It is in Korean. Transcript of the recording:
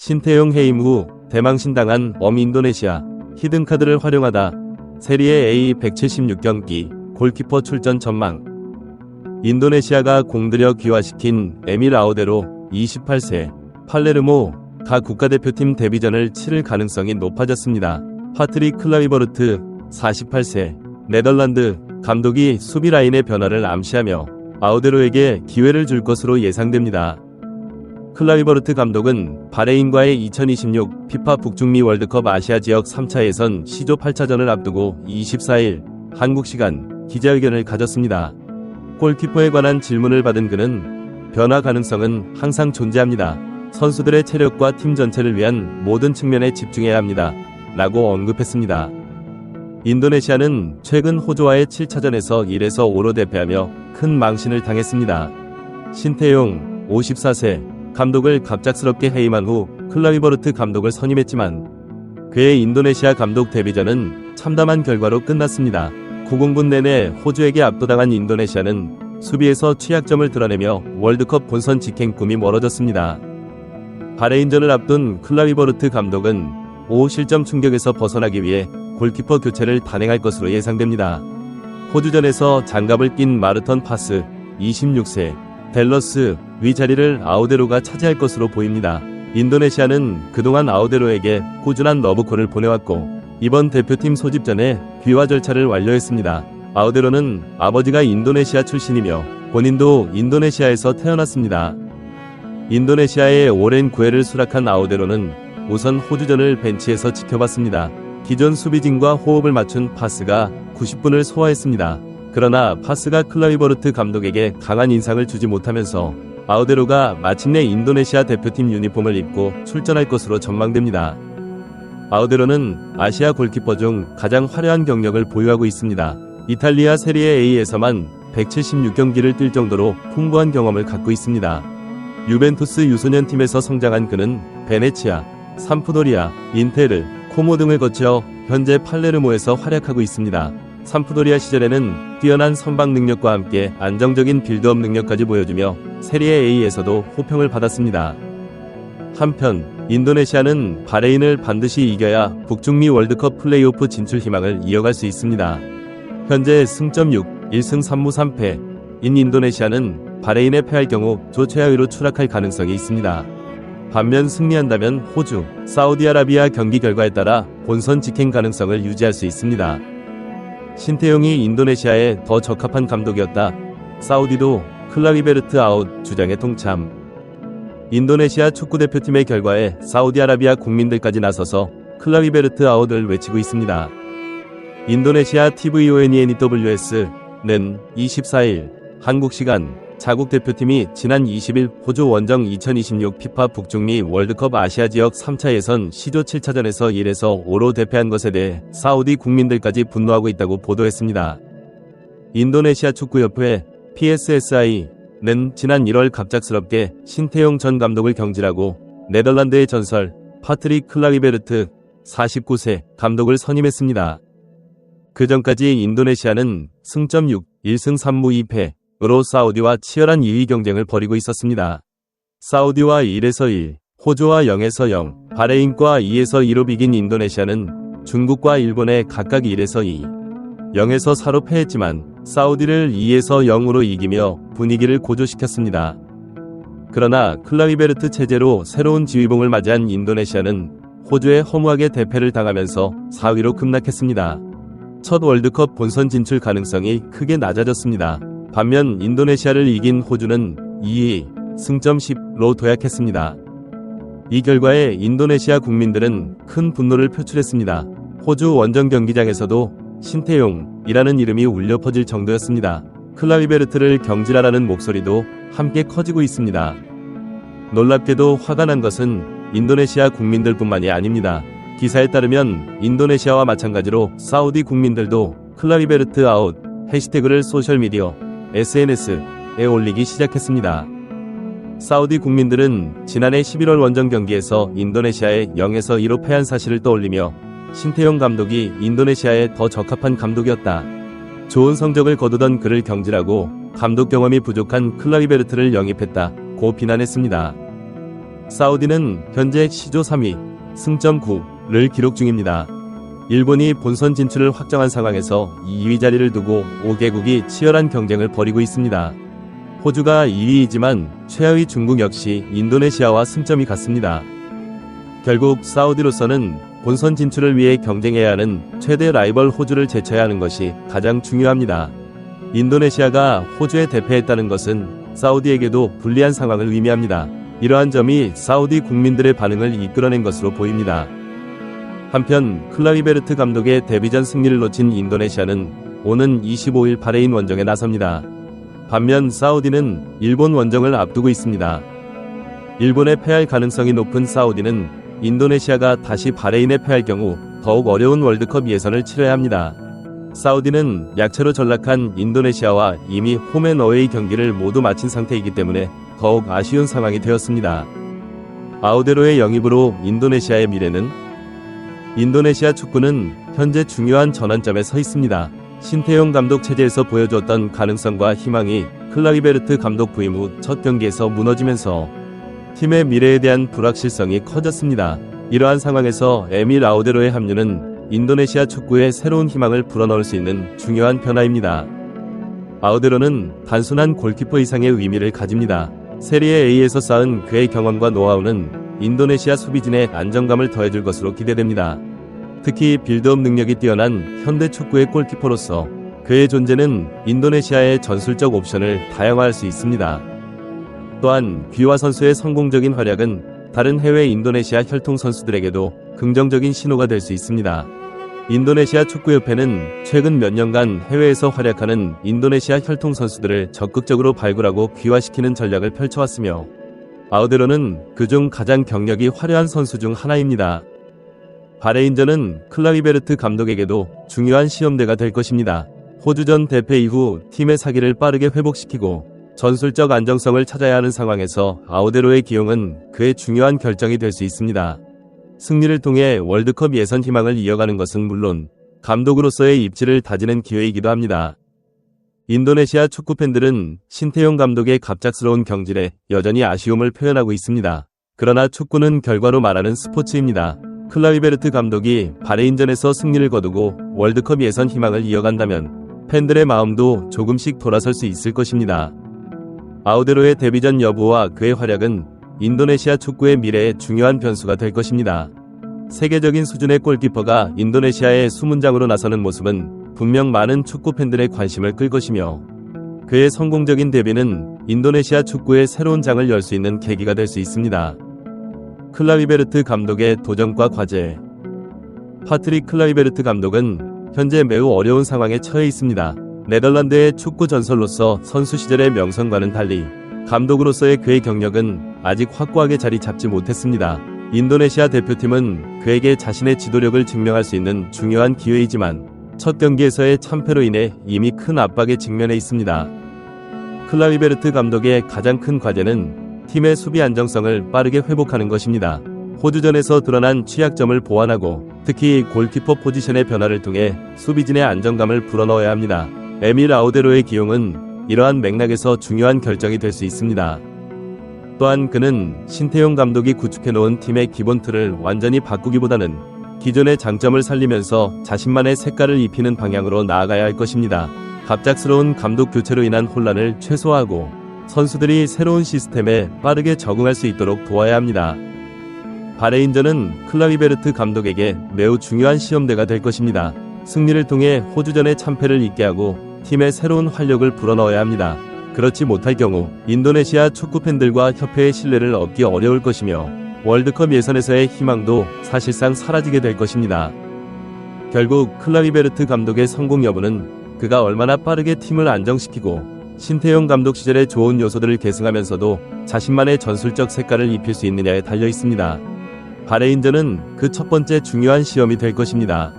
신태용 해임 후 대망신당한 인도네시아. 히든카드를 활용하다. 세리에 A 176경기 골키퍼 출전 전망. 인도네시아가 공들여 귀화시킨 에밀 아우데로 28세, 팔레르모 가 국가대표팀 데뷔전을 치를 가능성이 높아졌습니다. 파트릭 클라이버르트 48세, 네덜란드 감독이 수비 라인의 변화를 암시하며 아우데로에게 기회를 줄 것으로 예상됩니다. 클라이버르트 감독은 바레인과의 2026 피파 북중미 월드컵 아시아 지역 3차 예선 C조 8차전을 앞두고 24일 한국 시간 기자회견을 가졌습니다. 골키퍼에 관한 질문을 받은 그는 변화 가능성은 항상 존재합니다. 선수들의 체력과 팀 전체를 위한 모든 측면에 집중해야 합니다. 라고 언급했습니다. 인도네시아는 최근 호주와의 7차전에서 1에서 5로 대패하며 큰 망신을 당했습니다. 신태용 54세 감독을 갑작스럽게 해임한 후 클라이버르트 감독을 선임했지만 그의 인도네시아 감독 데뷔전은 참담한 결과로 끝났습니다. 90분 내내 호주에게 압도당한 인도네시아는 수비에서 취약점을 드러내며 월드컵 본선 직행 꿈이 멀어졌습니다. 바레인전을 앞둔 클라이버르트 감독은 5실점 충격에서 벗어나기 위해 골키퍼 교체를 단행할 것으로 예상됩니다. 호주전에서 장갑을 낀 마르턴 파스 26세 델러스 위 자리를 아우데로가 차지할 것으로 보입니다. 인도네시아는 그동안 아우데로에게 꾸준한 러브콜을 보내왔고 이번 대표팀 소집 전에 귀화 절차를 완료했습니다. 아우데로는 아버지가 인도네시아 출신이며 본인도 인도네시아에서 태어났습니다. 인도네시아의 오랜 구애를 수락한 아우데로는 우선 호주전을 벤치에서 지켜봤습니다. 기존 수비진과 호흡을 맞춘 파스가 90분을 소화했습니다. 그러나 파스가 클라이버르트 감독에게 강한 인상을 주지 못하면서 아우데로가 마침내 인도네시아 대표팀 유니폼을 입고 출전할 것으로 전망됩니다. 아우데로는 아시아 골키퍼 중 가장 화려한 경력을 보유하고 있습니다. 이탈리아 세리에 A에서만 176경기를 뛸 정도로 풍부한 경험을 갖고 있습니다. 유벤투스 유소년 팀에서 성장한 그는 베네치아, 삼프도리아, 인테르, 코모 등을 거쳐 현재 팔레르모에서 활약하고 있습니다. 삼프도리아 시절에는 뛰어난 선방 능력과 함께 안정적인 빌드업 능력까지 보여주며 세리에 A에서도 호평을 받았습니다. 한편 인도네시아는 바레인을 반드시 이겨야 북중미 월드컵 플레이오프 진출 희망을 이어갈 수 있습니다. 현재 승점 6, 1승 3무 3패인 인도네시아는 바레인에 패할 경우 조 최하위로 추락할 가능성이 있습니다. 반면 승리한다면 호주, 사우디아라비아 경기 결과에 따라 본선 직행 가능성을 유지할 수 있습니다. 신태용이 인도네시아에 더 적합한 감독이었다. 사우디도 클라이베르트 아웃 주장에 동참. 인도네시아 축구대표팀의 결과에 사우디아라비아 국민들까지 나서서 클라이베르트 아웃을 외치고 있습니다. 인도네시아 TVONENEWS는 24일 한국 시간 자국 대표팀이 지난 20일 호주 원정 2026 피파 북중미 월드컵 아시아 지역 3차 예선 C조 7차전에서 1에서 5로 대패한 것에 대해 사우디 국민들까지 분노하고 있다고 보도했습니다. 인도네시아 축구협회 PSSI는 지난 1월 갑작스럽게 신태용 전 감독을 경질하고 네덜란드의 전설 파트릭 클라이베르트 49세 감독을 선임했습니다. 그 전까지 인도네시아는 승점 6, 1승 3무 2패로 사우디와 치열한 2위 경쟁을 벌이고 있었습니다. 사우디와 1에서 1, 호주와 0에서 0, 바레인과 2에서 2로 비긴 인도네시아는 중국과 일본에 각각 1에서 2, 0에서 4로 패했지만 사우디를 2에서 0으로 이기며 분위기를 고조시켰습니다. 그러나 클라이베르트 체제로 새로운 지휘봉을 맞이한 인도네시아는 호주에 허무하게 대패를 당하면서 4위로 급락했습니다. 첫 월드컵 본선 진출 가능성이 크게 낮아졌습니다. 반면 인도네시아를 이긴 호주는 2위, 승점 10로 도약했습니다. 이 결과에 인도네시아 국민들은 큰 분노를 표출했습니다. 호주 원정 경기장에서도 신태용이라는 이름이 울려 퍼질 정도였습니다. 클라이베르트를 경질하라는 목소리도 함께 커지고 있습니다. 놀랍게도 화가 난 것은 인도네시아 국민들뿐만이 아닙니다. 기사에 따르면 인도네시아와 마찬가지로 사우디 국민들도 클라이베르트 아웃 해시태그를 소셜미디어 SNS에 올리기 시작했습니다. 사우디 국민들은 지난해 11월 원정 경기에서 인도네시아에 0에서 2로 패한 사실을 떠올리며 신태용 감독이 인도네시아에 더 적합한 감독이었다. 좋은 성적을 거두던 그를 경질하고 감독 경험이 부족한 클라이베르트를 영입했다고 비난했습니다. 사우디는 현재 시조 3위, 승점 9를 기록 중입니다. 일본이 본선 진출을 확정한 상황에서 2위 자리를 두고 5개국이 치열한 경쟁을 벌이고 있습니다. 호주가 2위이지만 최하위 중국 역시 인도네시아와 승점이 같습니다. 결국 사우디로서는 본선 진출을 위해 경쟁해야 하는 최대 라이벌 호주를 제쳐야 하는 것이 가장 중요합니다. 인도네시아가 호주에 대패했다는 것은 사우디에게도 불리한 상황을 의미합니다. 이러한 점이 사우디 국민들의 반응을 이끌어낸 것으로 보입니다. 한편 클라이베르트 감독의 데뷔전 승리를 놓친 인도네시아는 오는 25일 바레인 원정에 나섭니다. 반면 사우디는 일본 원정을 앞두고 있습니다. 일본에 패할 가능성이 높은 사우디는 인도네시아가 다시 바레인에 패할 경우 더욱 어려운 월드컵 예선을 치러야 합니다. 사우디는 약체로 전락한 인도네시아와 이미 홈앤어웨이 경기를 모두 마친 상태이기 때문에 더욱 아쉬운 상황이 되었습니다. 아우데로의 영입으로 인도네시아의 미래는? 인도네시아 축구는 현재 중요한 전환점에 서 있습니다. 신태용 감독 체제에서 보여줬던 가능성과 희망이 클라이베르트 감독 부임 후 첫 경기에서 무너지면서 팀의 미래에 대한 불확실성이 커졌습니다. 이러한 상황에서 에밀 아우데로의 합류는 인도네시아 축구에 새로운 희망을 불어넣을 수 있는 중요한 변화입니다. 아우데로는 단순한 골키퍼 이상의 의미를 가집니다. 세리에 A에서 쌓은 그의 경험과 노하우는 인도네시아 수비진의 안정감을 더해줄 것으로 기대됩니다. 특히 빌드업 능력이 뛰어난 현대 축구의 골키퍼로서 그의 존재는 인도네시아의 전술적 옵션을 다양화할 수 있습니다. 또한 귀화 선수의 성공적인 활약은 다른 해외 인도네시아 혈통 선수들에게도 긍정적인 신호가 될 수 있습니다. 인도네시아 축구협회는 최근 몇 년간 해외에서 활약하는 인도네시아 혈통 선수들을 적극적으로 발굴하고 귀화시키는 전략을 펼쳐왔으며 아우데로는 그중 가장 경력이 화려한 선수 중 하나입니다. 바레인전은 클라이베르트 감독에게도 중요한 시험대가 될 것입니다. 호주전 대패 이후 팀의 사기를 빠르게 회복시키고 전술적 안정성을 찾아야 하는 상황에서 아우데로의 기용은 그의 중요한 결정이 될 수 있습니다. 승리를 통해 월드컵 예선 희망을 이어가는 것은 물론 감독으로서의 입지를 다지는 기회이기도 합니다. 인도네시아 축구팬들은 신태용 감독의 갑작스러운 경질에 여전히 아쉬움을 표현하고 있습니다. 그러나 축구는 결과로 말하는 스포츠입니다. 클라이베르트 감독이 바레인전에서 승리를 거두고 월드컵 예선 희망을 이어간다면 팬들의 마음도 조금씩 돌아설 수 있을 것입니다. 아우데로의 데뷔전 여부와 그의 활약은 인도네시아 축구의 미래에 중요한 변수가 될 것입니다. 세계적인 수준의 골키퍼가 인도네시아의 수문장으로 나서는 모습은 분명 많은 축구 팬들의 관심을 끌 것이며 그의 성공적인 데뷔는 인도네시아 축구의 새로운 장을 열 수 있는 계기가 될 수 있습니다. 클라이베르트 감독의 도전과 과제. 파트릭 클라이베르트 감독은 현재 매우 어려운 상황에 처해 있습니다. 네덜란드의 축구 전설로서 선수 시절의 명성과는 달리 감독으로서의 그의 경력은 아직 확고하게 자리 잡지 못했습니다. 인도네시아 대표팀은 그에게 자신의 지도력을 증명할 수 있는 중요한 기회이지만 첫 경기에서의 참패로 인해 이미 큰 압박에 직면해 있습니다. 클라이베르트 감독의 가장 큰 과제는 팀의 수비 안정성을 빠르게 회복하는 것입니다. 호주전에서 드러난 취약점을 보완하고 특히 골키퍼 포지션의 변화를 통해 수비진의 안정감을 불어넣어야 합니다. 에밀 아우데로의 기용은 이러한 맥락에서 중요한 결정이 될 수 있습니다. 또한 그는 신태용 감독이 구축해놓은 팀의 기본 틀을 완전히 바꾸기보다는 기존의 장점을 살리면서 자신만의 색깔을 입히는 방향으로 나아가야 할 것입니다. 갑작스러운 감독 교체로 인한 혼란을 최소화하고 선수들이 새로운 시스템에 빠르게 적응할 수 있도록 도와야 합니다. 바레인전은 클라이베르트 감독에게 매우 중요한 시험대가 될 것입니다. 승리를 통해 호주전의 참패를 잊게 하고 팀의 새로운 활력을 불어넣어야 합니다. 그렇지 못할 경우 인도네시아 축구팬들과 협회의 신뢰를 얻기 어려울 것이며 월드컵 예선에서의 희망도 사실상 사라지게 될 것입니다. 결국 클라이베르트 감독의 성공 여부는 그가 얼마나 빠르게 팀을 안정시키고 신태용 감독 시절의 좋은 요소들을 계승하면서도 자신만의 전술적 색깔을 입힐 수 있느냐에 달려 있습니다. 바레인전은 그 첫 번째 중요한 시험이 될 것입니다.